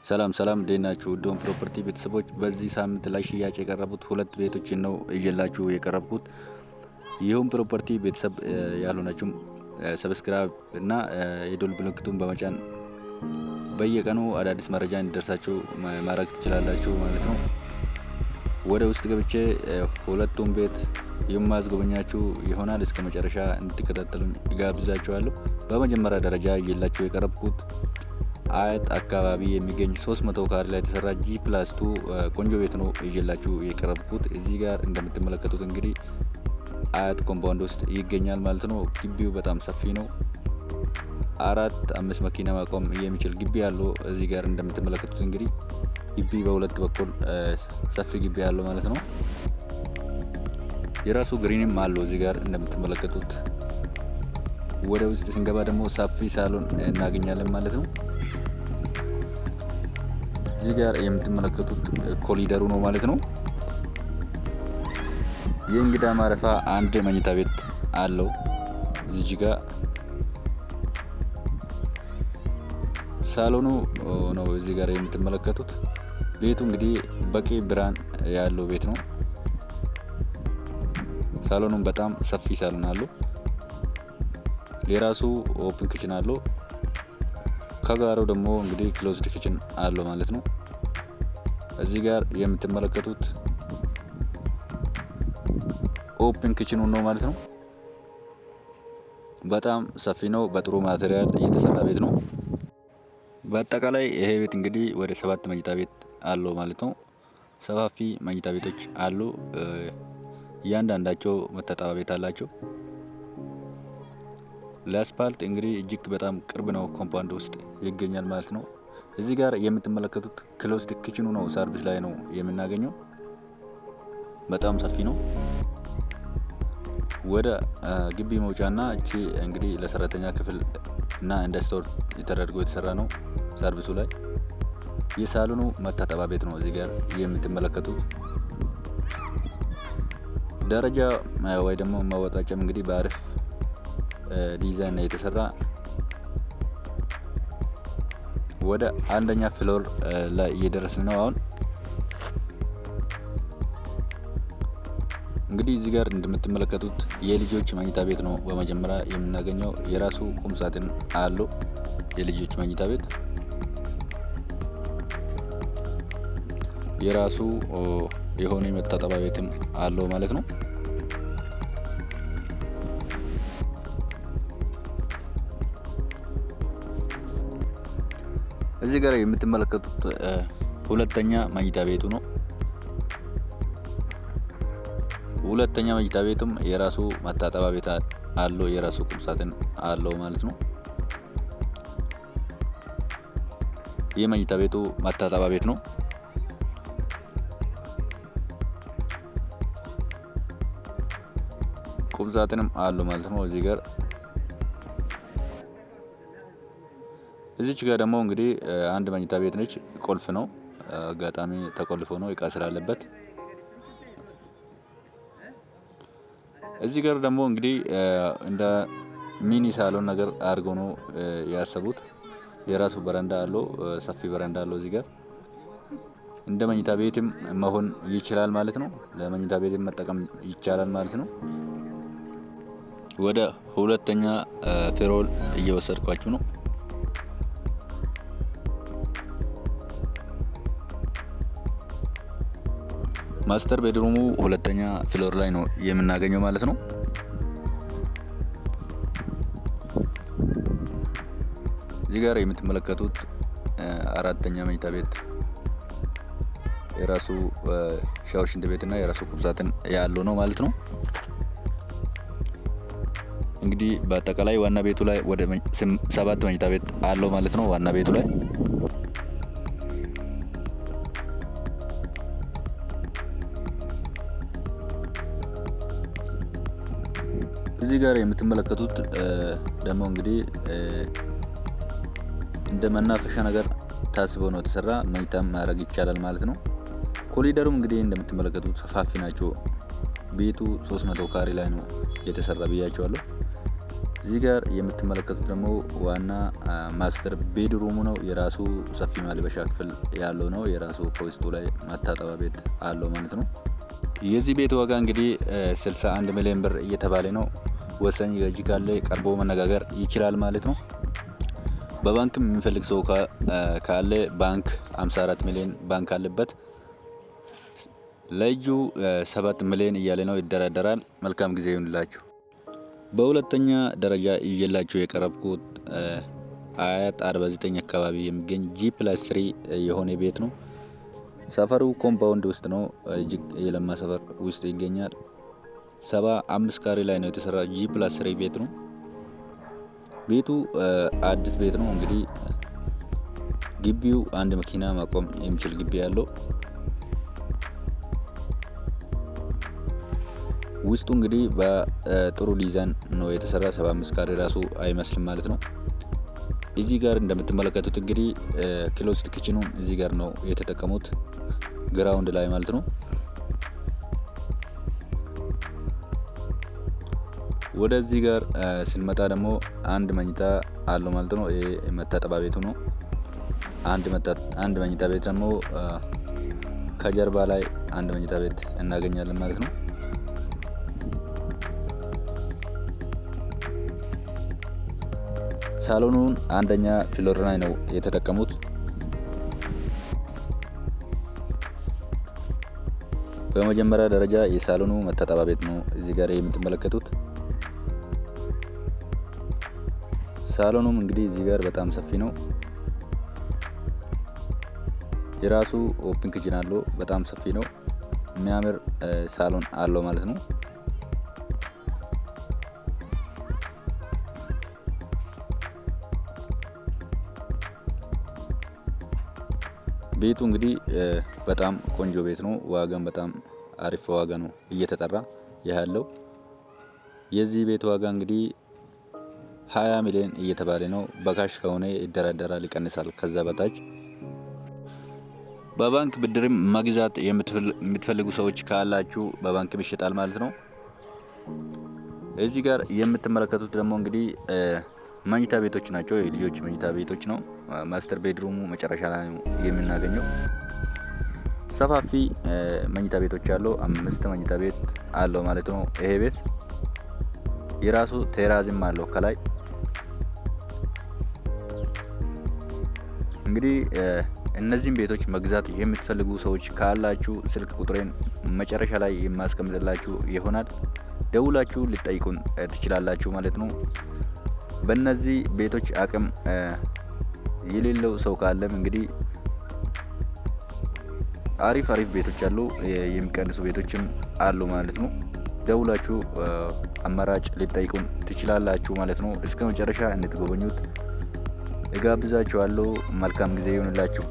ሰላም ሰላም እንዴት ናችሁ? ዶም ፕሮፐርቲ ቤተሰቦች በዚህ ሳምንት ላይ ሽያጭ የቀረቡት ሁለት ቤቶችን ነው ይዤላችሁ የቀረብኩት። ይህም ፕሮፐርቲ ቤተሰብ ያልሆናችሁም ሰብስክራይብ እና የደወል ምልክቱን በመጫን በየቀኑ አዳዲስ መረጃ እንዲደርሳችሁ ማድረግ ትችላላችሁ ማለት ነው። ወደ ውስጥ ገብቼ ሁለቱም ቤት የማስጎበኛችሁ ይሆናል። እስከ መጨረሻ እንድትከታተሉኝ ጋብዛችኋለሁ። በመጀመሪያ ደረጃ ይዤላችሁ የቀረብኩት አያት አካባቢ የሚገኝ 300 ካሬ ላይ የተሰራ G+2 ቆንጆ ቤት ነው ይዤላችሁ የቀረብኩት። እዚህ ጋር እንደምትመለከቱት እንግዲህ አያት ኮምፓውንድ ውስጥ ይገኛል ማለት ነው። ግቢው በጣም ሰፊ ነው። 4-5 መኪና ማቆም የሚችል ግቢ ያለው እዚህ ጋር እንደምትመለከቱት እንግዲህ ግቢ በሁለት በኩል ሰፊ ግቢ ያለው ማለት ነው። የራሱ ግሪንም አለው እዚህ ጋር እንደምትመለከቱት። ወደ ውስጥ ስንገባ ደግሞ ሰፊ ሳሎን እናገኛለን ማለት ነው። እዚህ ጋር የምትመለከቱት ኮሊደሩ ነው ማለት ነው። የእንግዳ ማረፊያ አንድ መኝታ ቤት አለው። እዚህ ጋር ሳሎኑ ነው እዚህ ጋር የምትመለከቱት። ቤቱ እንግዲህ በቂ ብርሃን ያለው ቤት ነው። ሳሎኑም በጣም ሰፊ ሳሎን አለው። የራሱ ኦፕን ኪችን አለው። ከጋራው ደግሞ እንግዲህ ክሎዝድ ኪችን አለው ማለት ነው። እዚህ ጋር የምትመለከቱት ኦፕን ኪችኑ ነው ማለት ነው። በጣም ሰፊ ነው። በጥሩ ማቴሪያል የተሰራ ቤት ነው። በአጠቃላይ ይሄ ቤት እንግዲህ ወደ 7 መኝታ ቤት አለው ማለት ነው። ሰፋፊ መኝታ ቤቶች አሉ። እያንዳንዳቸው መታጠቢያ ቤት አላቸው። ለአስፓልት እንግዲህ እጅግ በጣም ቅርብ ነው። ኮምፓውንድ ውስጥ ይገኛል ማለት ነው። እዚህ ጋር የምትመለከቱት ክሎዝድ ኪችኑ ነው። ሰርቪስ ላይ ነው የምናገኘው። በጣም ሰፊ ነው። ወደ ግቢ መውጫና እቺ እንግዲህ ለሰራተኛ ክፍል እና እንደ ስቶር ተደርጎ የተሰራ ነው። ሰርቪሱ ላይ የሳሎኑ መታጠቢያ ቤት ነው እዚህ ጋር የምትመለከቱት። ደረጃ ወይ ደግሞ መወጣጫም እንግዲህ በአሪፍ ዲዛይን የተሰራ ወደ አንደኛ ፍሎር ላይ እየደረስን ነው። አሁን እንግዲህ እዚህ ጋር እንደምትመለከቱት የልጆች መኝታ ቤት ነው በመጀመሪያ የምናገኘው። የራሱ ቁም ሳጥን አለው። የልጆች መኝታ ቤት የራሱ የሆነ መታጠቢያ ቤትም አለው ማለት ነው። እዚህ ጋር የምትመለከቱት ሁለተኛ መኝታ ቤቱ ነው። ሁለተኛ መኝታ ቤቱም የራሱ መታጠቢያ ቤት አለው። የራሱ ቁም ሳጥን አለው ማለት ነው። የመኝታ ቤቱ መታጠቢያ ቤት ነው። ቁም ሳጥንም አለው ማለት ነው። እዚች ጋር ደግሞ እንግዲህ አንድ መኝታ ቤት ነች። ቁልፍ ነው። አጋጣሚ ተቆልፎ ነው እቃ ስላለበት። እዚህ ጋር ደግሞ እንግዲህ እንደ ሚኒ ሳሎን ነገር አድርገው ነው ያሰቡት። የራሱ በረንዳ አለው። ሰፊ በረንዳ አለው። እዚህ ጋር እንደ መኝታ ቤትም መሆን ይችላል ማለት ነው። ለመኝታ ቤትም መጠቀም ይቻላል ማለት ነው። ወደ ሁለተኛ ፍሎር እየወሰድኳችሁ ነው። ማስተር ቤድሩሙ ሁለተኛ ፍሎር ላይ ነው የምናገኘው ማለት ነው። እዚህ ጋር የምትመለከቱት አራተኛ መኝታ ቤት የራሱ ሻወር፣ ሽንት ቤትና የራሱ ቁም ሳጥን ያለው ነው ማለት ነው። እንግዲህ በአጠቃላይ ዋና ቤቱ ላይ ወደ 7 መኝታ ቤት አለው ማለት ነው። ዋና ቤቱ ላይ እዚህ ጋር የምትመለከቱት ደግሞ እንግዲህ እንደ መናፈሻ ነገር ታስቦ ነው የተሰራ። መኝታም ማድረግ ይቻላል ማለት ነው። ኮሊደሩም እንግዲህ እንደምትመለከቱት ሰፋፊ ናቸው። ቤቱ 300 ካሬ ላይ ነው የተሰራ ብያቸዋለሁ። እዚህ ጋር የምትመለከቱት ደግሞ ዋና ማስተር ቤድሩሙ ነው። የራሱ ሰፊ ማልበሻ ክፍል ያለው ነው። የራሱ ከውስጡ ላይ መታጠቢያ ቤት አለው ማለት ነው። የዚህ ቤት ዋጋ እንግዲህ 61 ሚሊዮን ብር እየተባለ ነው። ወሳኝ ገዢ ካለ ቀርቦ መነጋገር ይችላል ማለት ነው። በባንክም የሚፈልግ ሰው ካለ ባንክ 54 ሚሊዮን ባንክ አለበት። ለእጁ 7 ሚሊዮን እያለ ነው፣ ይደራደራል። መልካም ጊዜ ይሁንላችሁ። በሁለተኛ ደረጃ ይዤላችሁ የቀረብኩት አያት 49 አካባቢ የሚገኝ G+3 የሆነ ቤት ነው። ሰፈሩ ኮምፓውንድ ውስጥ ነው። እጅግ የለማ ሰፈር ውስጥ ይገኛል። 75 ካሬ ላይ ነው የተሰራ G+3 ቤት ነው። ቤቱ አዲስ ቤት ነው። እንግዲህ ግቢው አንድ መኪና ማቆም የሚችል ግቢ ያለው፣ ውስጡ እንግዲህ በጥሩ ዲዛይን ነው የተሰራ። 75 ካሬ ራሱ አይመስልም ማለት ነው። እዚህ ጋር እንደምትመለከቱት እንግዲህ ክሎዝድ ኪችኑን እዚህ ጋር ነው የተጠቀሙት፣ ግራውንድ ላይ ማለት ነው። ወደዚህ ጋር ስንመጣ ደግሞ አንድ መኝታ አለው ማለት ነው። ይሄ መታጠቢያ ቤቱ ነው። አንድ መኝታ ቤት ደግሞ ከጀርባ ላይ አንድ መኝታ ቤት እናገኛለን ማለት ነው። ሳሎኑን አንደኛ ፍሎር ላይ ነው የተጠቀሙት። በመጀመሪያ ደረጃ የሳሎኑ መታጠቢያ ቤት ነው እዚህ ጋር የምትመለከቱት። ሳሎኑም እንግዲህ እዚህ ጋር በጣም ሰፊ ነው። የራሱ ኦፕን ኪችን አለው። በጣም ሰፊ ነው። የሚያምር ሳሎን አለው ማለት ነው። ቤቱ እንግዲህ በጣም ቆንጆ ቤት ነው። ዋጋም በጣም አሪፍ ዋጋ ነው እየተጠራ ያለው። የዚህ ቤት ዋጋ እንግዲህ 20 ሚሊዮን እየተባለ ነው። በካሽ ከሆነ ይደራደራል፣ ይቀንሳል ከዛ በታች። በባንክ ብድርም መግዛት የምትፈልጉ ሰዎች ካላችሁ በባንክም ይሸጣል ማለት ነው። እዚህ ጋር የምትመለከቱት ደግሞ እንግዲህ መኝታ ቤቶች ናቸው። የልጆች መኝታ ቤቶች ነው። ማስተር ቤድሩሙ መጨረሻ ላይ የምናገኘው ሰፋፊ መኝታ ቤቶች አለው። 5 መኝታ ቤት አለው ማለት ነው። ይሄ ቤት የራሱ ቴራዝም አለው ከላይ። እንግዲህ እነዚህን ቤቶች መግዛት የምትፈልጉ ሰዎች ካላችሁ ስልክ ቁጥሬን መጨረሻ ላይ የማስቀምጥላችሁ ይሆናል። ደውላችሁ ልጠይቁን ትችላላችሁ ማለት ነው። በእነዚህ ቤቶች አቅም የሌለው ሰው ካለም እንግዲህ አሪፍ ቤቶች አሉ፣ የሚቀንሱ ቤቶችም አሉ ማለት ነው። ደውላችሁ አማራጭ ልጠይቁን ትችላላችሁ ማለት ነው። እስከ መጨረሻ እንድትጎበኙት እጋብዛችኋለሁ። መልካም ጊዜ ይሁንላችሁ።